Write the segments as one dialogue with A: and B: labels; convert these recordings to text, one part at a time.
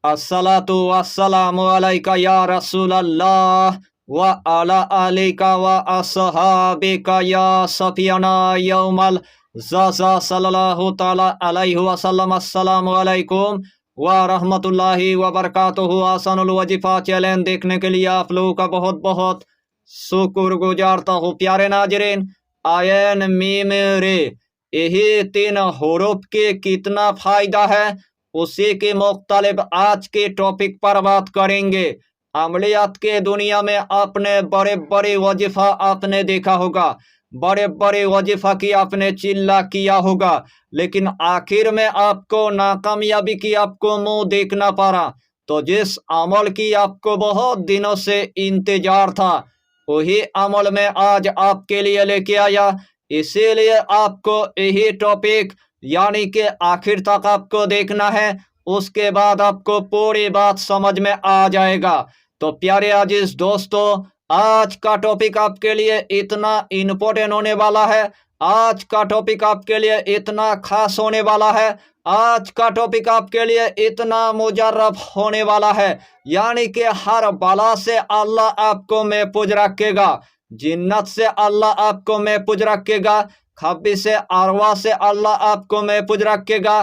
A: अस्सलातु वस्सलामु अलैका या रसूल अल्लाह व अला आलिका व अस्हाबिका या सफियाना यौमल ज़ज़ा सल्लल्लाहु ताला अलैहि वसल्लम। अस्सलामु अलैकुम व रहमतुल्लाहि व बरकातुहू। आसानुल वजीफा चैलेंज देखने के लिए आप लोगों का बहुत बहुत शुक्र गुजारता हूँ। प्यारे नाजरीन, आयन मीम रे, यही तीन हरूफ के कितना फायदा है उसी के मुख्तलिफ आज के टॉपिक पर बात करेंगे। अमलियात के दुनिया में आपने बड़े बड़े वजीफा आपने देखा होगा, बड़े बड़े वजीफा की आपने चिल्ला किया होगा, लेकिन आखिर में आपको नाकामयाबी की आपको मुंह देखना पड़ा। तो जिस अमल की आपको बहुत दिनों से इंतजार था वही अमल में आज आपके लिए लेके आया। इसीलिए आपको यही टॉपिक यानी कि आखिर तक आपको देखना है, उसके बाद आपको पूरी बात समझ में आ जाएगा। तो प्यारे अजीज दोस्तों, आज का टॉपिक आपके लिए इतना इम्पोर्टेंट होने वाला है, आज का टॉपिक आपके लिए इतना खास होने वाला है, आज का टॉपिक आपके लिए इतना मुजर्रब होने वाला है, यानी कि हर बला से अल्लाह आपको महफूज रखेगा, जिन्नत से अल्लाह आपको महफूज रखेगा, खब्बी से अरवा से अल्लाह आपको महफूज रखेगा,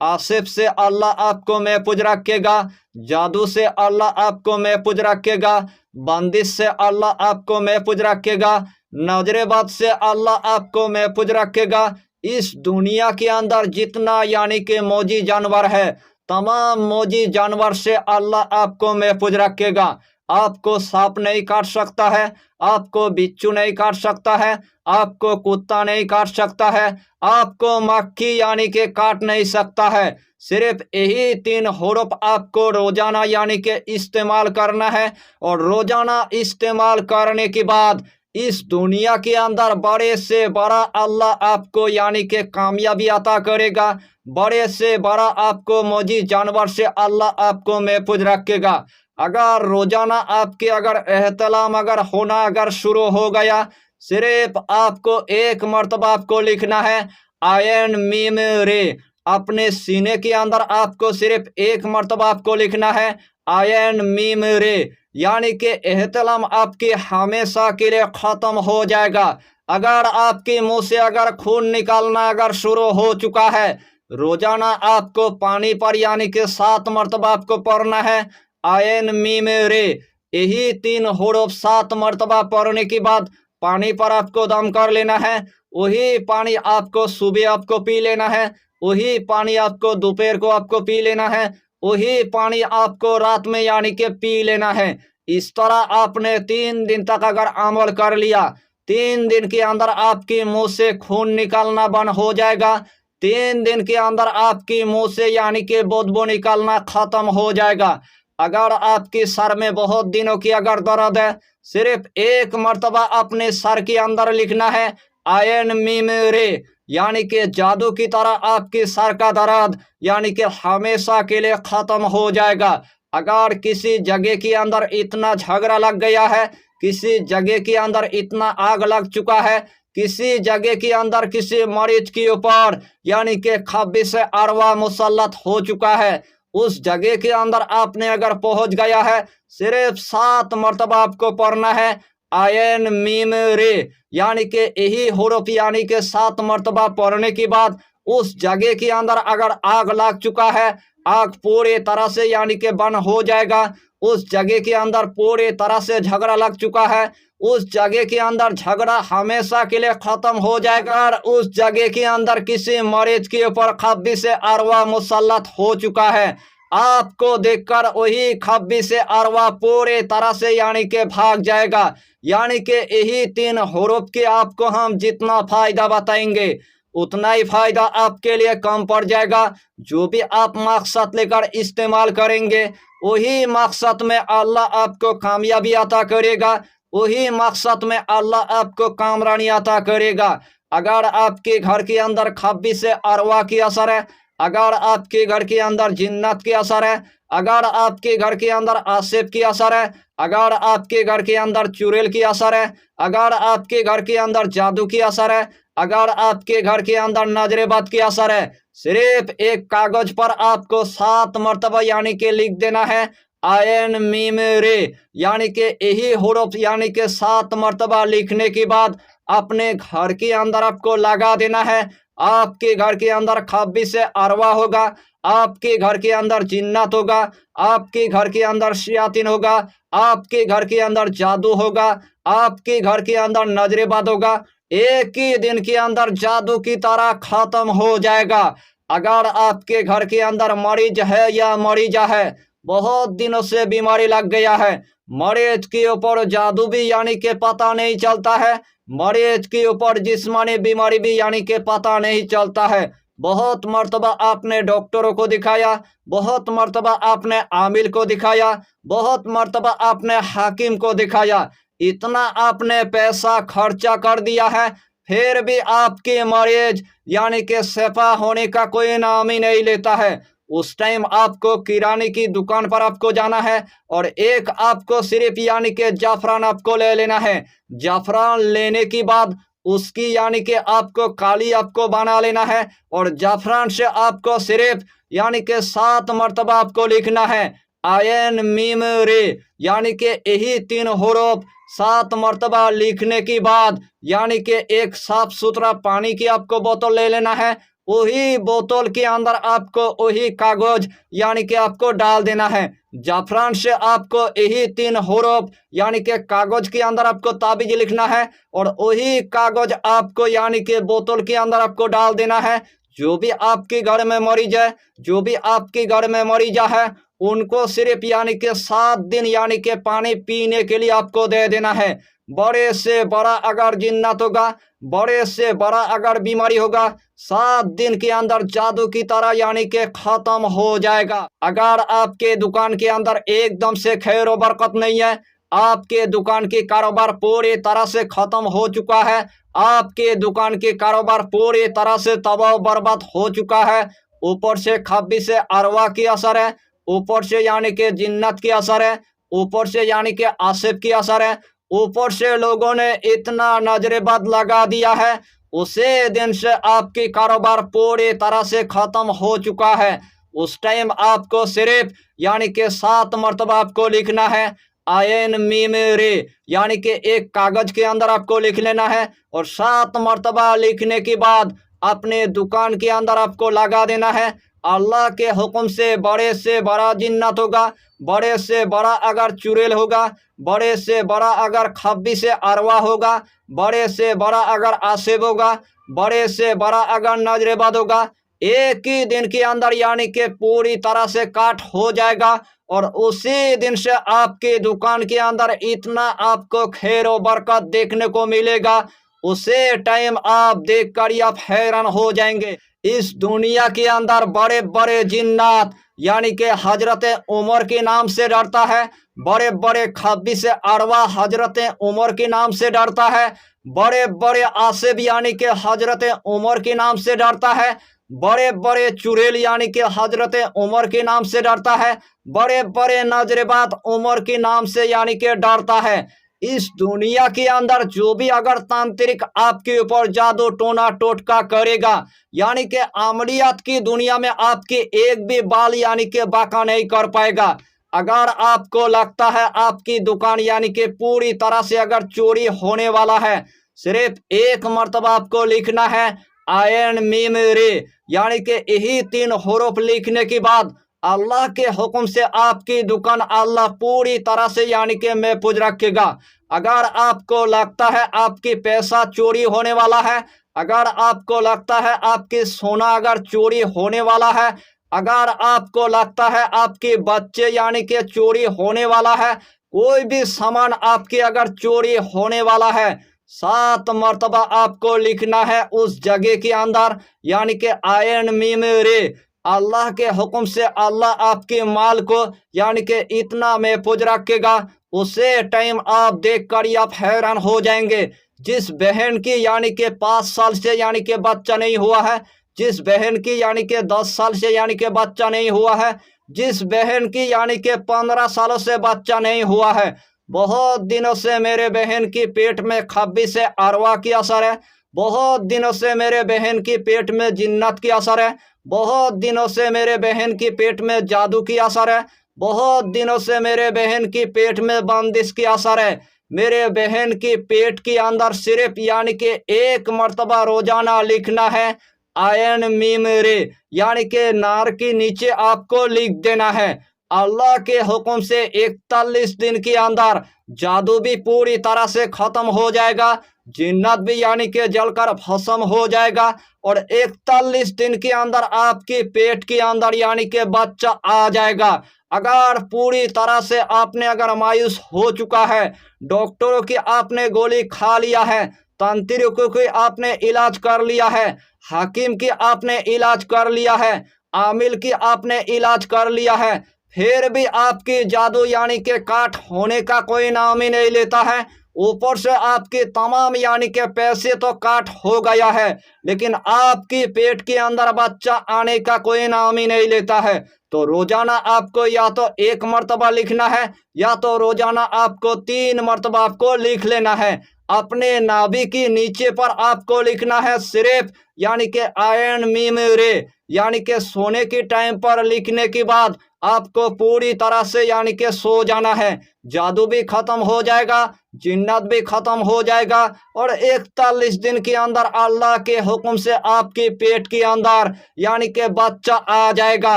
A: आसिफ से अल्लाह आपको महफूज रखेगा, जादू से अल्लाह आपको महफूज रखेगा, बंदिश से अल्लाह आपको महफूज रखेगा, नजरेबाद से अल्लाह आपको महफूज रखेगा। इस दुनिया के अंदर जितना यानी कि मौजी जानवर है, तमाम मौजी जानवर से अल्लाह आपको महफूज रखेगा। आपको सांप नहीं काट सकता है, आपको बिच्छू नहीं काट सकता है, आपको कुत्ता नहीं काट सकता है, आपको मक्खी यानी कि काट नहीं सकता है। सिर्फ यही तीन हुरूफ आपको रोजाना यानी कि इस्तेमाल करना है, और रोजाना इस्तेमाल करने के बाद इस दुनिया के अंदर बड़े से बड़ा अल्लाह आपको यानी कि कामयाबी अता करेगा, बड़े से बड़ा आपको मौजी जानवर से अल्लाह आपको महफूज रखेगा। अगर रोजाना आपके अगर एहतलाम अगर होना अगर शुरू हो गया, सिर्फ आपको एक मर्तबा आपको लिखना है आयन मीम रे, अपने सीने के अंदर आपको सिर्फ एक मर्तबा आपको लिखना है आयन मीम रे, यानी कि एहतलाम आपके हमेशा के लिए खत्म हो जाएगा। अगर आपके मुंह से अगर खून निकालना अगर शुरू हो चुका है, रोजाना आपको पानी पर यानी कि 7 मर्तबा आपको पढ़ना है आयन मीम रे। यही तीन हुरूफ 7 मर्तबा पढ़ने के बाद पानी पर आपको दम कर लेना है। वही पानी आपको सुबह आपको पी लेना है, वही पानी आपको दोपहर को आपको पी लेना है, वही पानी आपको रात में यानी कि पी लेना है। इस तरह आपने 3 दिन तक अगर अमल कर लिया, 3 दिन के अंदर आपके मुंह से खून निकलना बंद हो जाएगा, 3 दिन के अंदर आपके मुंह से यानी कि बदबू निकलना खत्म हो जाएगा। अगर आपके सर में बहुत दिनों की अगर दर्द है, सिर्फ एक मर्तबा अपने सर के अंदर लिखना है आयन मीम रे, यानी कि जादू की तरह आपके सर का दर्द यानी कि हमेशा के लिए खत्म हो जाएगा। अगर किसी जगह के अंदर इतना झगड़ा लग गया है, किसी जगह के अंदर इतना आग लग चुका है, किसी जगह के अंदर किसी मरीज के ऊपर यानी कि खब्बी से अरवा मुसल्लत हो चुका है, उस जगह के अंदर आपने अगर पहुंच गया है, सिर्फ 7 मर्तबा आपको पढ़ना है आयन मीम रे, यानी कि यही हुरूफ यानी कि 7 मर्तबा पढ़ने के बाद उस जगह के अंदर अगर आग लग चुका है, आग पूरे तरह से यानी कि बंद हो जाएगा। उस जगह के अंदर पूरे तरह से झगड़ा लग चुका है, उस जगह के अंदर झगड़ा हमेशा के लिए खत्म हो जाएगा। और उस जगह के अंदर किसी मरीज के ऊपर खब्बी से अरवा मुसल्लत हो चुका है, आपको देखकर वही खब्बी से अरवा पूरे तरह से यानी कि भाग जाएगा। यानी कि यही 3 हुरूफ के आपको हम जितना फायदा बताएंगे उतना ही फायदा आपके लिए कम पड़ जाएगा। जो भी आप मकसद लेकर इस्तेमाल करेंगे, वही मकसद में अल्लाह आपको कामयाबी अता करेगा, वही मकसद में अल्लाह आपको कामरानी अता करेगा। अगर आपके घर के अंदर खब्बी से अरवा की असर है, अगर आपके घर के अंदर जिन्नत की असर है, अगर आपके घर के अंदर आसिफ की असर है, अगर आपके घर के अंदर चुड़ैल की असर है, अगर आपके घर के अंदर जादू की असर है, अगर आपके घर के अंदर नजरेबाद की असर है, सिर्फ एक कागज पर आपको 7 मरतबा यानी कि लिख देना है आयन मीम रे, यानी कि यही हुरूफ यानी कि 7 मरतबा लिखने के बाद अपने घर के अंदर आपको लगा देना है। आपके घर के अंदर खब्बी से अरवा होगा, आपके घर के अंदर जिन्नत होगा, आपके घर के अंदर शयातीन होगा, आपके घर के अंदर जादू होगा, आपके घर के अंदर नजरेबाद होगा। एक ही दिन के अंदर जादू की तरह खत्म हो जाएगा। अगर आपके घर के अंदर मरीज है या मरीजा है, बहुत दिनों से बीमारी लग गया है, मरीज के ऊपर जादू भी यानी कि पता नहीं चलता है, मरीज के ऊपर जिस्मानी बीमारी भी यानी कि पता नहीं चलता है। बहुत मर्तबा आपने डॉक्टरों को दिखाया, बहुत मर्तबा आपने आमिल को दिखाया, बहुत मर्तबा आपने हाकिम को दिखाया, इतना आपने पैसा खर्चा कर दिया है, फिर भी आपके मरीज यानी कि शफा होने का कोई नाम ही नहीं लेता है। उस टाइम आपको किराने की दुकान पर आपको जाना है और एक आपको सिर्फ यानी कि जाफरान आपको ले लेना है। जाफरान लेने के बाद उसकी यानी कि आपको काली आपको बना लेना है और जाफरान से आपको सिर्फ यानी कि 7 मरतबा आपको लिखना है आयन मीम रे, यानी कि यही 3 हुरूफ 7 मरतबा लिखने के बाद यानी कि एक साफ सुथरा पानी की आपको बोतल ले लेना है। वही बोतल के अंदर आपको वही कागज यानी कि आपको डाल देना है। जाफरान से आपको यही 3 हुरूफ यानी कि कागज के अंदर आपको ताबीज लिखना है और वही कागज आपको यानी कि बोतल के अंदर आपको डाल देना है। जो भी आपके घर में मरीज है, जो भी आपके घर में मरीजा है, उनको सिर्फ यानी कि 7 दिन यानी कि पानी पीने के लिए आपको दे देना है। बड़े से बड़ा अगर जिन्नत होगा, बड़े से बड़ा अगर बीमारी होगा, 7 दिन के अंदर जादू की तरह यानी कि खत्म हो जाएगा। अगर आपके दुकान के अंदर एकदम से खैर और बरकत नहीं है, आपके दुकान की कारोबार पूरी तरह से खत्म हो चुका है, आपके दुकान की कारोबार पूरी तरह से तबाह बर्बाद हो चुका है, ऊपर से खब्बी से अरवा की असर है, ऊपर से यानी कि जिन्नत की असर है, ऊपर से यानी कि आसिफ की असर है, ऊपर से लोगों ने इतना नजरेबद लगा दिया है, उसे दिन से आपकी कारोबार पूरी तरह से खत्म हो चुका है। उस टाइम आपको सिर्फ यानी कि 7 मरतबा आपको लिखना है आयन मीम रे, यानी कि एक कागज के अंदर आपको लिख लेना है और 7 मरतबा लिखने के बाद अपने दुकान के अंदर आपको लगा देना है। अल्लाह के हुक्म से बड़ा जिन्नत होगा, बड़े से बड़ा अगर चुड़ैल होगा, बड़े से बड़ा अगर खब्बी से अरवा होगा, बड़े से बड़ा अगर आसिब होगा, बड़े से बड़ा अगर नजरेबद होगा, एक ही दिन के अंदर यानी कि पूरी तरह से काट हो जाएगा और उसी दिन से आपकी दुकान के अंदर इतना आपको खैर और बरकत देखने को मिलेगा, उसे टाइम आप देखकर ही आप हैरान हो जाएंगे। इस दुनिया के अंदर बड़े बड़े जिन्नात यानी कि हजरत उमर के नाम से डरता है, बड़े बड़े खब्बी से अरवा हजरत उमर के नाम से डरता है, बड़े बड़े आसिब यानी कि हजरत उमर के नाम से डरता है, बड़े बड़े चुड़ैल यानी कि हजरत उमर के नाम से डरता है, बड़े बड़े नजरेबाद उमर के नाम से यानी कि डरता है। इस दुनिया के अंदर जो भी अगर तांत्रिक आपके ऊपर जादू टोना टोटका करेगा, यानी कि अमलियात की दुनिया में आपके एक भी बाल यानी कि बाका नहीं कर पाएगा। अगर आपको लगता है आपकी दुकान यानी कि पूरी तरह से अगर चोरी होने वाला है, सिर्फ एक मर्तबा आपको लिखना है आयन मीम रे, यानी कि यही 3 हुरूफ लिखने के बाद अल्लाह के हुक्म से आपकी दुकान अल्लाह पूरी तरह से यानी कि महफूज रखेगा। अगर आपको लगता है आपकी पैसा चोरी होने वाला है, अगर आपको लगता है आपकी सोना अगर चोरी होने वाला है, अगर आपको लगता है आपके बच्चे यानी कि चोरी होने वाला है, कोई भी सामान आपके अगर चोरी होने वाला है, 7 मरतबा आपको लिखना है उस जगह के अंदर यानी कि आयन मीम रे। अल्लाह के हुक्म से अल्लाह आपके माल को यानी कि इतना महफूज रखेगा, उसे टाइम आप देख कर ही आप हैरान हो जाएंगे। जिस बहन की यानी कि 5 साल से यानी कि बच्चा नहीं हुआ है, जिस बहन की यानी कि 10 साल से यानी कि बच्चा नहीं हुआ है, जिस बहन की यानी कि 15 सालों से बच्चा नहीं हुआ है, बहुत दिनों से मेरे बहन की पेट में खब्बी से अरवा की असर है, बहुत दिनों से मेरे बहन की पेट में जिन्नत की असर है, बहुत दिनों से मेरे बहन की पेट में जादू की असर है, बहुत दिनों से मेरे बहन की पेट में बंदिश की असर है। मेरे बहन की पेट के अंदर सिर्फ यानी कि एक मर्तबा रोजाना लिखना है आयन मीम रे, यानी कि नार के नीचे आपको लिख देना है। अल्लाह के हुक्म से 41 दिन के अंदर जादू भी पूरी तरह से खत्म हो जाएगा, जिन्नत भी यानी कि जलकर भस्म हो जाएगा, और 41 दिन के अंदर आपके पेट के अंदर यानी कि बच्चा आ जाएगा। अगर पूरी तरह से आपने अगर मायूस हो चुका है, डॉक्टरों की आपने गोली खा लिया है, तांत्रिकों की आपने इलाज कर लिया है, हकीम की आपने इलाज कर लिया है, आमिल की आपने इलाज कर लिया है, फिर भी आपकी जादू यानी कि काट होने का कोई नाम ही नहीं लेता है, ऊपर से आपके तमाम यानी कि पैसे तो काट हो गया है, लेकिन आपकी पेट के अंदर बच्चा आने का कोई नाम ही नहीं लेता है, तो रोजाना आपको या तो एक मर्तबा लिखना है या तो रोजाना आपको 3 मर्तबा आपको लिख लेना है। अपने नाभि के नीचे पर आपको लिखना है सिर्फ यानी कि आयन मीम रे, यानी कि सोने के टाइम पर लिखने के बाद आपको पूरी तरह से यानी कि सो जाना है। जादू भी खत्म हो जाएगा, जिन्नत भी खत्म हो जाएगा, और 41 दिन के अंदर अल्लाह के हुक्म से आपके पेट के अंदर यानी कि बच्चा आ जाएगा।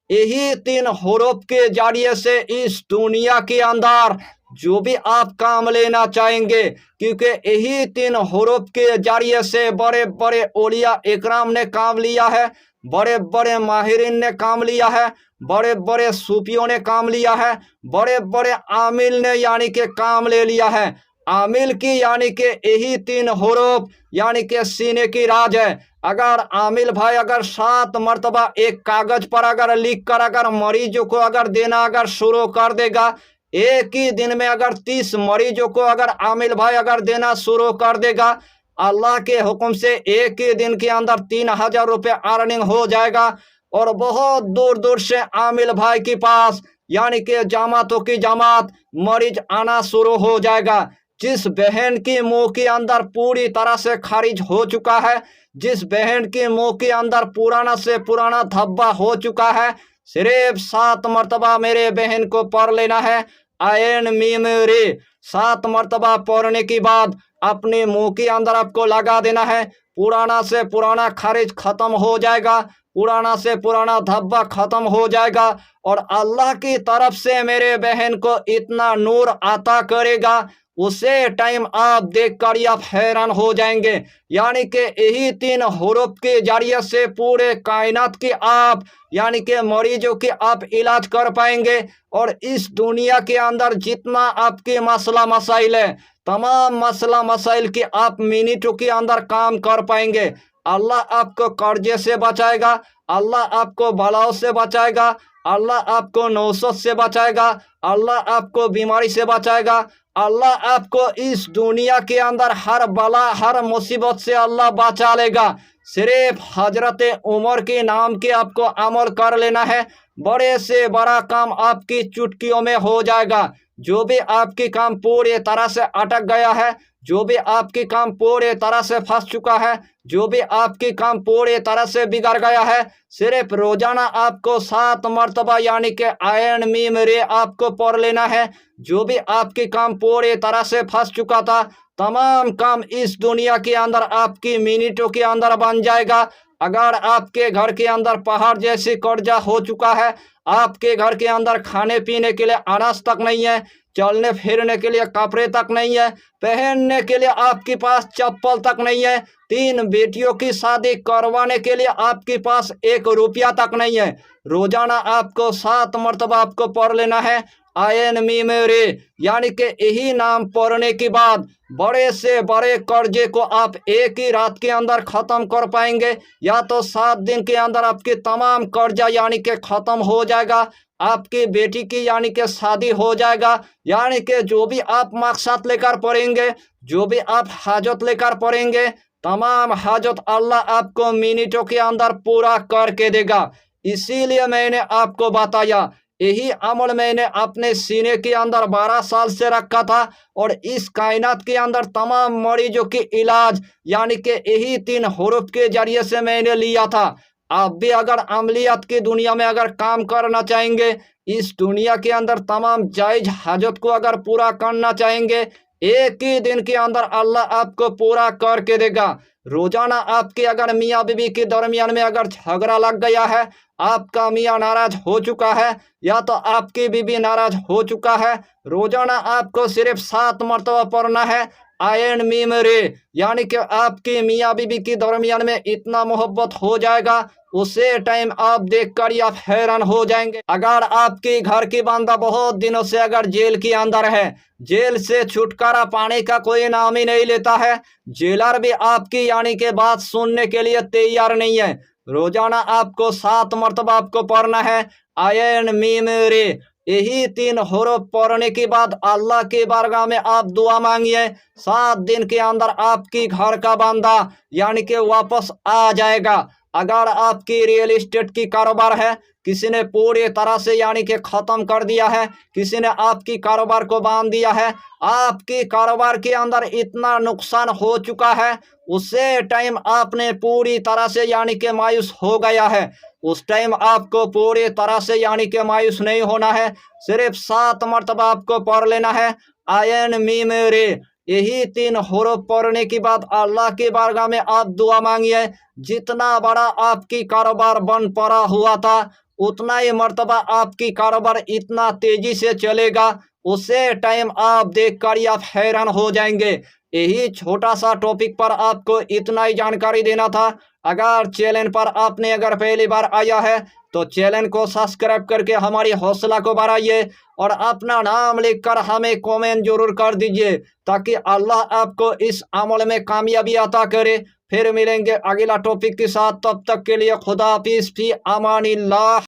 A: यही 3 हुरूफ के जरिए से इस दुनिया के अंदर जो भी आप काम लेना चाहेंगे, क्योंकि यही 3 हुरूफ के जरिए से बड़े बड़े औलिया इकराम ने काम लिया है, बड़े बड़े माहिरीन ने काम लिया है, बड़े बड़े सूफियों ने काम लिया है, बड़े बड़े आमिल ने यानी कि काम ले लिया है। आमिल की यानी कि यही 3 हुरूफ यानी कि सीने की राज है। अगर आमिल भाई अगर 7 मर्तबा एक कागज पर अगर लिख कर अगर मरीजों को अगर देना अगर शुरू कर देगा, एक ही दिन में अगर 30 मरीजों को अगर आमिल भाई अगर देना शुरू कर देगा, अल्लाह के हुक्म से एक ही दिन के अंदर 3000 रुपये अर्निंग हो जाएगा। और बहुत दूर दूर से आमिल भाई के पास यानी कि जमातों की जमात मरीज आना शुरू हो जाएगा। जिस बहन की मुंह के अंदर पूरी तरह से खारिज हो चुका है, जिस बहन के मुंह के अंदर पुराना से पुराना धब्बा हो चुका है, सिर्फ 7 मर्तबा मेरे बहन को पढ़ लेना है आयन मीम रे। 7 मर्तबा पढ़ने के बाद अपने मुंह के अंदर आपको लगा देना है, पुराना से पुराना खारिज खत्म हो जाएगा, पुराना से पुराना धब्बा खत्म हो जाएगा, और अल्लाह की तरफ से मेरे बहन को इतना नूर आता करेगा, उसे टाइम आप देखकर आप हैरान हो जाएंगे। यानी कि यही 3 हुरूफ के जरिए से पूरे कायनात के आप यानी कि मरीजों के आप इलाज कर पाएंगे, और इस दुनिया के अंदर जितना आपके मसला मसाइल है, तमाम मसला मसाइल के आप मिनटों के अंदर काम कर पाएंगे। अल्लाह आपको कर्जे से बचाएगा, अल्लाह आपको बलाओं से बचाएगा, अल्लाह आपको नौसत से बचाएगा, अल्लाह आपको बीमारी से बचाएगा, अल्लाह आपको इस दुनिया के अंदर हर बला हर मुसीबत से अल्लाह बचा लेगा। सिर्फ हजरत उमर के नाम के आपको अमल कर लेना है, बड़े से बड़ा काम आपकी चुटकियों में हो जाएगा। जो भी आपकी काम पूरी तरह से अटक गया है, जो भी आपकी काम पूरी तरह से फंस चुका है, जो भी आपकी काम पूरी तरह से बिगड़ गया है, सिर्फ रोजाना आपको 7 मर्तबा यानी कि आयन मीम रे आपको पढ़ लेना है। जो भी आपकी काम पूरी तरह से फंस चुका था, तमाम काम इस दुनिया के अंदर आपकी मिनटों के अंदर बन जाएगा। अगर आपके घर के अंदर पहाड़ जैसी कर्जा हो चुका है, आपके घर के अंदर खाने पीने के लिए अनाज तक नहीं है, चलने फिरने के लिए कपड़े तक नहीं है, पहनने के लिए आपके पास चप्पल तक नहीं है, 3 बेटियों की शादी करवाने के लिए आपके पास 1 रुपया तक नहीं है, रोजाना आपको 7 मर्तबा आपको पढ़ लेना है आयन मीम रे। यानी कि यही नाम पढ़ने के बाद बड़े से बड़े कर्जे को आप एक ही रात के अंदर खत्म कर पाएंगे, या तो 7 दिन के अंदर आपके तमाम कर्जा यानी कि खत्म हो जाएगा, आपकी बेटी की यानी कि शादी हो जाएगा। यानी कि जो भी आप मकसद लेकर पढ़ेंगे, जो भी आप हाजत लेकर पढ़ेंगे, तमाम हाजत अल्लाह आपको मिनटों के अंदर पूरा करके देगा। इसीलिए मैंने आपको बताया, यही अमल मैंने अपने सीने के अंदर 12 साल से रखा था, और इस कायनात के अंदर तमाम मरीजों की इलाज यानी कि यही 3 हुरूफ के जरिए से मैंने लिया था। आप भी अगर अमलियत की दुनिया में अगर काम करना चाहेंगे, इस दुनिया के अंदर तमाम जायज हाजत को अगर पूरा करना चाहेंगे, एक ही दिन के अंदर अल्लाह आपको पूरा करके देगा। रोजाना आपके अगर मियाँ बीवी के दरमियान में अगर झगड़ा लग गया है, आपका मियाँ नाराज हो चुका है या तो आपकी बीवी नाराज हो चुका है, रोजाना आपको सिर्फ 7 मरतबा पढ़ना है आयन मीम रे, यानी कि आपकी मियाँ बीवी के दरमियान में इतना मोहब्बत हो जाएगा, उसे टाइम आप देखकर ही आप हैरान हो जाएंगे। अगर आपके घर की बंदा बहुत दिनों से अगर जेल के अंदर है, जेल से छुटकारा पाने का कोई नाम ही नहीं लेता है, जेलर भी आपकी यानी कि बात सुनने के लिए तैयार नहीं है, रोजाना आपको 7 मरतबा आपको पढ़ना है आयन मीम रे। यही 3 हुरूफ पढ़ने के बाद अल्लाह के बारगाह में आप दुआ मांगिए, 7 दिन के अंदर आपकी घर का बंदा यानी कि वापस आ जाएगा। अगर आपकी रियल एस्टेट की कारोबार है, किसी ने पूरी तरह से यानी कि ख़त्म कर दिया है, किसी ने आपकी कारोबार को बांध दिया है, आपकी कारोबार के अंदर इतना नुकसान हो चुका है, उसे टाइम आपने पूरी तरह से यानी कि मायूस हो गया है, उस टाइम आपको पूरी तरह से यानी कि मायूस नहीं होना है, सिर्फ 7 मरतबा आपको पढ़ लेना है आयन मीम रे। यही 3 हुरूफ पढ़ने के बाद अल्लाह की बारगाह में आप दुआ मांगिए, जितना बड़ा आपकी कारोबार बन पड़ा हुआ था, उतना ही मर्तबा आपकी कारोबार इतना तेजी से चलेगा, उसे टाइम आप देखकर ही आप हैरान हो जाएंगे। यही छोटा सा टॉपिक पर आपको इतना ही जानकारी देना था। अगर चैनल पर आपने अगर पहली बार आया है तो चैनल को सब्सक्राइब करके हमारी हौसला को बढ़ाइए और अपना नाम लिखकर हमें कमेंट जरूर कर दीजिए, ताकि अल्लाह आपको इस अमल में कामयाबी अता करे। फिर मिलेंगे अगला टॉपिक के साथ, तब तक के लिए खुदा हाफिज़, फी अमानिल्लाह।